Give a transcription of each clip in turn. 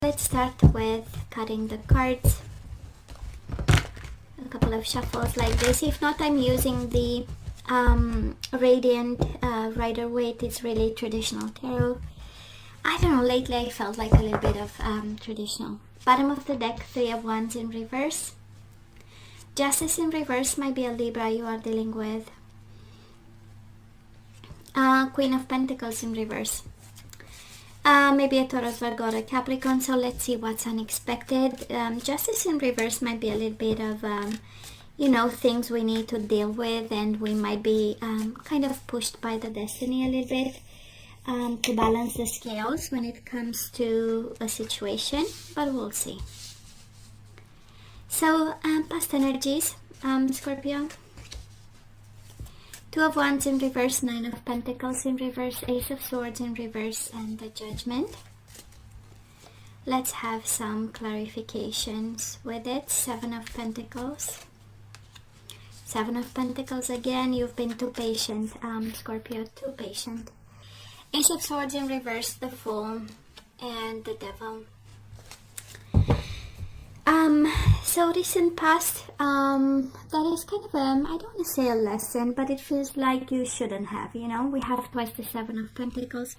Let's start with cutting the cards. A couple of shuffles like this. If not, I'm using the Radiant Rider-Waite. It's really traditional tarot. I don't know, lately I felt like a little bit of traditional. Bottom of the deck, Three of Wands in reverse. Justice in reverse might be a Libra you are dealing with. Queen of Pentacles in reverse. Maybe a Taurus, Virgo, or a Capricorn. So let's see what's unexpected. Justice in reverse might be a little bit of, things we need to deal with, and we might be kind of pushed by the destiny a little bit to balance the scales when it comes to a situation, but we'll see. So, past energies, Scorpio. Two of Wands in reverse, Nine of Pentacles in reverse, Ace of Swords in reverse, and the Judgment. Let's have some clarifications with it. Seven of Pentacles. Seven of Pentacles again. You've been too patient, Scorpio, too patient. Ace of Swords in reverse, the Fool, and the Devil. So recent past, that is kind of I don't want to say a lesson, but it feels like you shouldn't have, we have twice the Seven of Pentacles.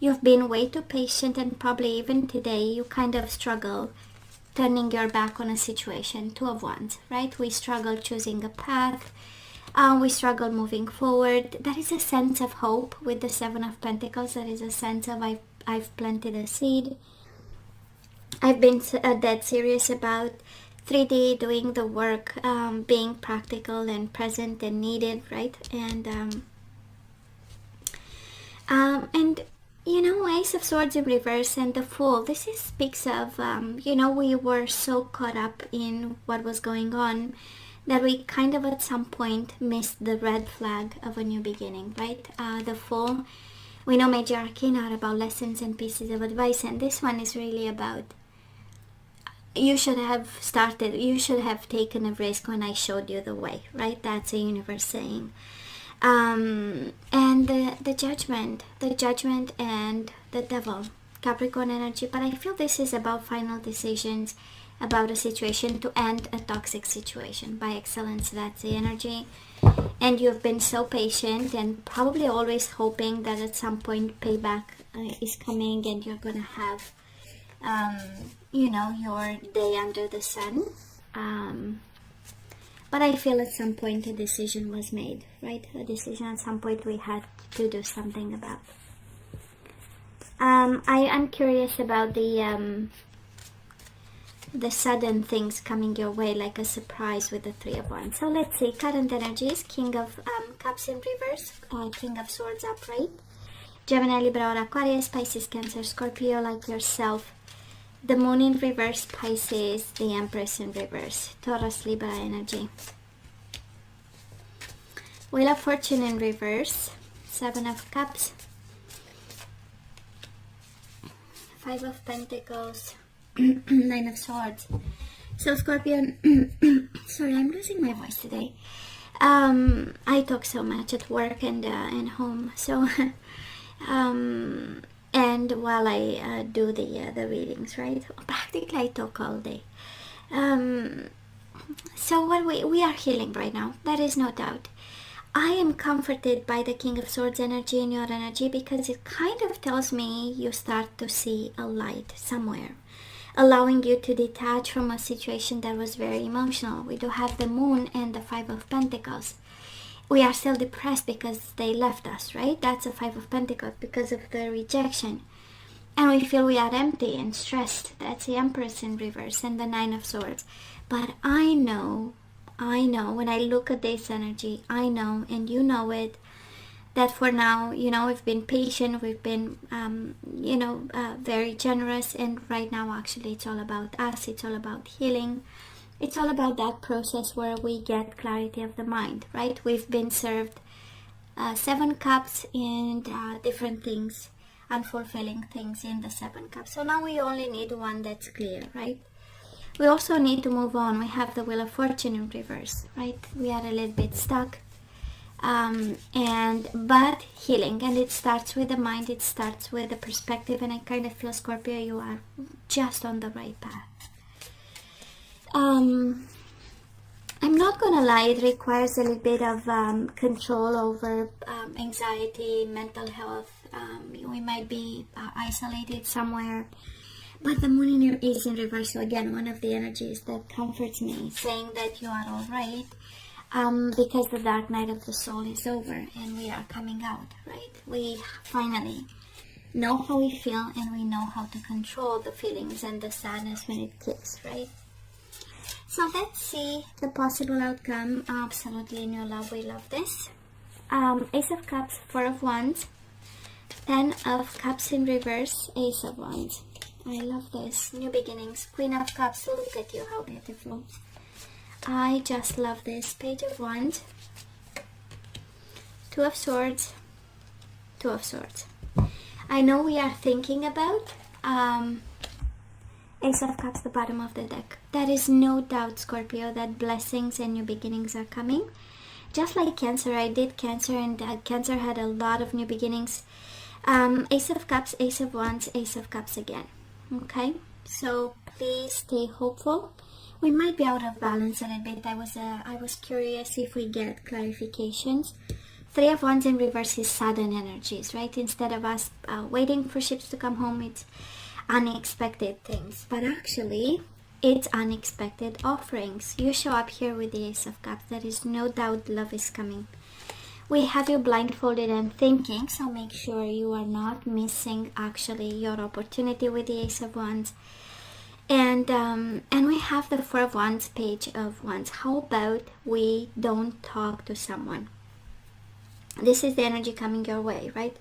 You've been way too patient, and probably even today you kind of struggle turning your back on a situation. Two of Wands, right? We struggle choosing a path. We struggle moving forward. There is a sense of hope with the Seven of Pentacles. There is a sense of I've planted a seed. I've been dead serious about 3D, doing the work, being practical and present and needed, right? And Ace of Swords in reverse and the Fool. This speaks of, we were so caught up in what was going on that we kind of at some point missed the red flag of a new beginning, right? The Fool, we know Major Arcana are about lessons and pieces of advice, and this one is really about you should have taken a risk when I showed you the way, right? That's a universe saying. And the judgment and the Devil, Capricorn energy. But I feel this is about final decisions, about a situation to end a toxic situation. By excellence, that's the energy. And you've been so patient and probably always hoping that at some point payback is coming and you're gonna have your day under the sun. But I feel at some point a decision was made, right? A decision at some point we had to do something about. I am curious about the sudden things coming your way, like a surprise with the Three of Wands. So let's see, current energies, King of Cups in reverse, King of Swords upright, Gemini, Libra, or Aquarius, Pisces, Cancer, Scorpio, like yourself, the Moon in reverse, Pisces, the Empress in reverse, Taurus, Libra energy. Wheel of Fortune in reverse, Seven of Cups, Five of Pentacles, Nine of Swords. So Scorpio, sorry, I'm losing my voice today. I talk so much at work and home, so and while I do the readings, right? Practically I talk all day. So what we are healing right now, there is no doubt. I am comforted by the King of Swords energy in your energy, because it kind of tells me you start to see a light somewhere, allowing you to detach from a situation that was very emotional. We do have the Moon and the Five of Pentacles. We are still depressed because they left us, right? That's a Five of Pentacles, because of the rejection. And we feel we are empty and stressed. That's the Empress in reverse and the Nine of Swords. But I know, when I look at this energy, I know, and you know it, that for now, we've been patient, we've been, very generous. And right now, actually, it's all about us. It's all about healing. It's all about that process where we get clarity of the mind, right? We've been served 7 cups and different things, unfulfilling things in the 7 cups. So now we only need one that's clear, right? We also need to move on. We have the Wheel of Fortune in reverse, right? We are a little bit stuck. But healing, and it starts with the mind, it starts with the perspective, and I kind of feel, Scorpio, you are just on the right path. I'm not gonna lie, it requires a little bit of control over anxiety, mental health. We might be isolated somewhere, but the moon in your is in reverse. So again, one of the energies that comforts me, saying that you are all right, because the dark night of the soul is over and we are coming out, right? We finally know how we feel, and we know how to control the feelings and the sadness when it kicks, right? So let's see the possible outcome. Absolutely new love, we love this. Ace of Cups, Four of Wands, Ten of Cups in reverse, Ace of Wands. I love this. New beginnings. Queen of Cups, look at you, how beautiful. I just love this. Page of Wands, Two of Swords, Two of Swords. I know we are thinking about Ace of Cups, the bottom of the deck. There is no doubt, Scorpio, that blessings and new beginnings are coming. Just like Cancer, I did Cancer, and Cancer had a lot of new beginnings. Ace of Cups, Ace of Wands, Ace of Cups again. Okay, so please stay hopeful. We might be out of balance a little bit. I was curious if we get clarifications. Three of Wands in reverse is sudden energies, right? Instead of us waiting for ships to come home, it's unexpected things. But actually, it's unexpected offerings. You show up here with the Ace of Cups. There is no doubt love is coming. We have you blindfolded and thinking, so make sure you are not missing actually your opportunity with the Ace of Wands. And we have the Four of Wands, Page of Wands. How about we don't talk to someone? This is the energy coming your way, right?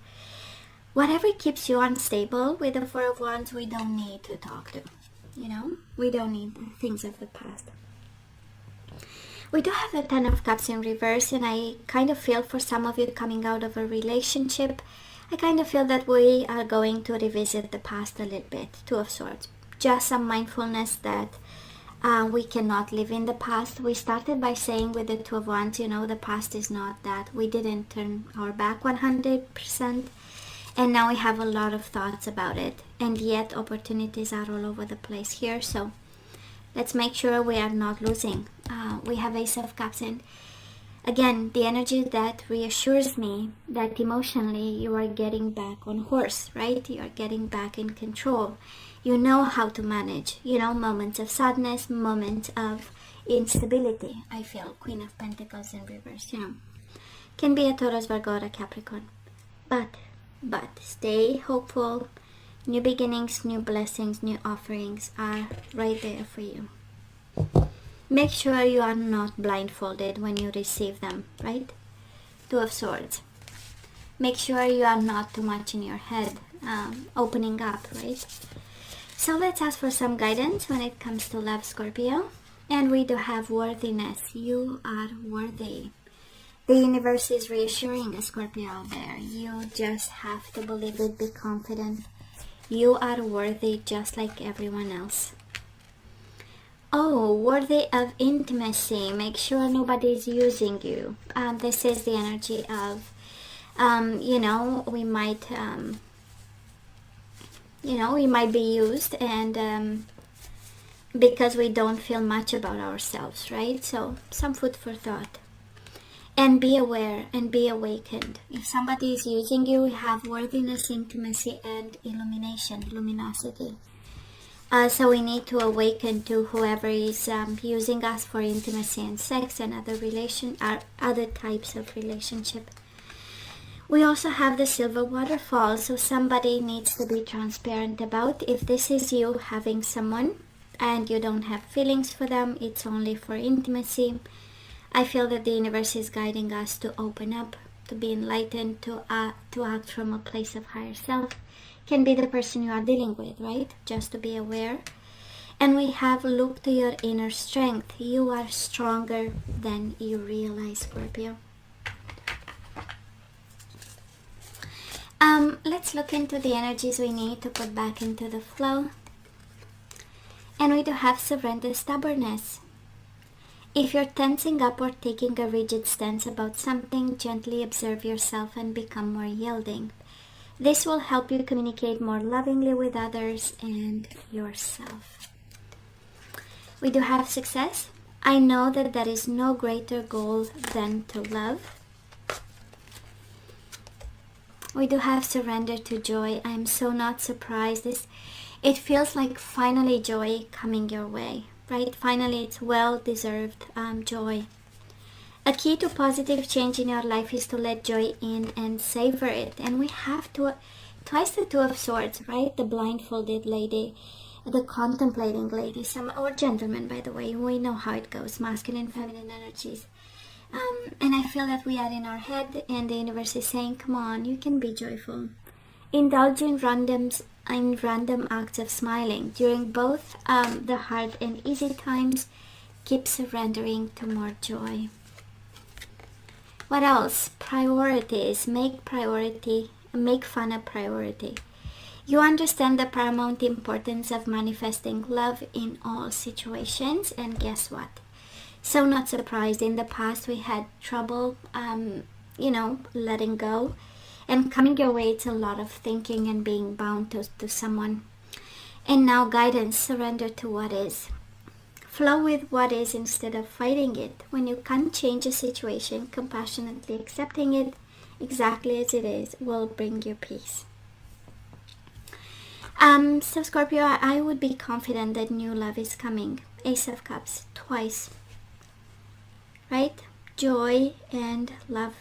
Whatever keeps you unstable with the Four of Wands, we don't need to talk to. You know, we don't need things of the past. We do have the Ten of Cups in reverse, and I kind of feel for some of you coming out of a relationship, I kind of feel that we are going to revisit the past a little bit. Two of Swords. Just some mindfulness that we cannot live in the past. We started by saying with the Two of Wands, you know, the past is not that. We didn't turn our back 100%. And now we have a lot of thoughts about it. And yet opportunities are all over the place here. So let's make sure we are not losing. We have Ace of Cups. And again, the energy that reassures me that emotionally you are getting back on horse, right? You are getting back in control. You know how to manage, you know, moments of sadness, moments of instability. I feel Queen of Pentacles in reverse, you know. Can be a Taurus, Virgo, or a Capricorn. But stay hopeful. New beginnings, new blessings, new offerings are right there for you. Make sure you are not blindfolded when you receive them, right? Two of Swords. Make sure you are not too much in your head, opening up, right? So let's ask for some guidance when it comes to love, Scorpio. And we do have worthiness. You are worthy. The universe is reassuring a Scorpio out there. You just have to believe it, be confident. You are worthy just like everyone else. Oh, worthy of intimacy. Make sure nobody's using you. This is the energy of, you know, we might be used, and because we don't feel much about ourselves, right? So some food for thought. And be aware and be awakened. If somebody is using you, we have worthiness, intimacy, and illumination, luminosity. So we need to awaken to whoever is using us for intimacy and sex and other types of relationship. We also have the silver waterfall, so somebody needs to be transparent about if this is you having someone and you don't have feelings for them, it's only for intimacy. I feel that the universe is guiding us to open up, to be enlightened, to act from a place of higher self. Can be the person you are dealing with, right? Just to be aware. And we have look to your inner strength. You are stronger than you realize, Scorpio. Let's look into the energies we need to put back into the flow. And we do have surrender, stubbornness. If you're tensing up or taking a rigid stance about something, gently observe yourself and become more yielding. This will help you communicate more lovingly with others and yourself. We do have success. I know that there is no greater goal than to love. We do have surrender to joy. I am so not surprised. It feels like finally joy coming your way, right? Finally, it's well-deserved joy. A key to positive change in your life is to let joy in and savor it. And we have to, twice the Two of Swords, right? The blindfolded lady, the contemplating lady, or gentleman, by the way. We know how it goes, masculine, feminine energies. And I feel that we are in our head and the universe is saying, come on, you can be joyful. Indulge in random acts of smiling. During both the hard and easy times, keep surrendering to more joy. What else? Priorities. Make fun a priority. You understand the paramount importance of manifesting love in all situations, and guess what? So not surprised, in the past we had trouble, letting go. And coming your way, it's a lot of thinking and being bound to someone. And now guidance, surrender to what is. Flow with what is instead of fighting it. When you can't change a situation, compassionately accepting it exactly as it is will bring you peace. So Scorpio, I would be confident that new love is coming. Ace of Cups, twice. Right? Joy and love.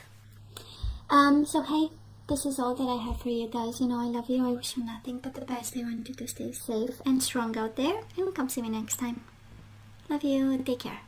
So hey, this is all that I have for you guys. I love you. I wish you nothing but the best. I want you to stay safe and strong out there. And come see me next time. Love you. Take care.